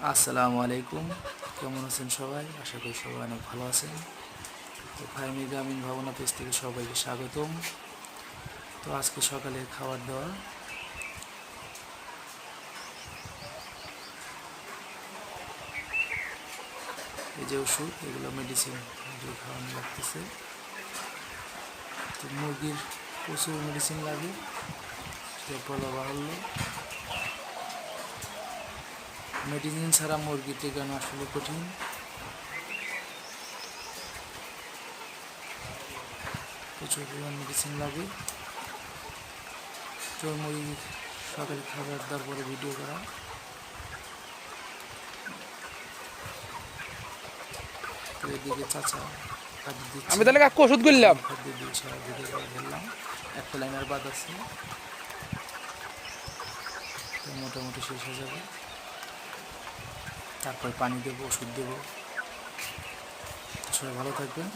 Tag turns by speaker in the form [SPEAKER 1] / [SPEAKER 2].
[SPEAKER 1] আসসালামু আলাইকুম, কেমন আছেন সবাই? আশা করি সবাই অনেক ভালো আছেন। তো ফাইমি গ্রামীণ ভাবনা পেজ থেকে সবাইকে স্বাগতম। তো আজকে সকালে খাবার দাওয়া, এই যে ওষুধ, এগুলো মেডিসিন এগুলো খাওয়ানো লাগতেছে। তো মুরগির প্রচুর মেডিসিন লাগে, সেটা বলা বাহুল্য। মেডিসিন ছাড়া মুরগি টেকানো আসলে কঠিন। প্রচুর পরিমাণ মেডিসিন লাগে। তো মুরগি সকালে খাবার দেওয়ার পরে ভিডিও করা। তো এদিকে চাচা খাদ্য দিচ্ছে,
[SPEAKER 2] আমি তাহলে কাকু ওষুধ করলাম।
[SPEAKER 1] খাদ্য দিয়ে সবাই ভিডিও করে ফেললাম। একটা লাইনের বাদ আছে, তো মোটামুটি শেষ হয়ে যাবে। তারপর পানি দেবো, ওষুধ দেবো। সবাই ভালো থাকবেন।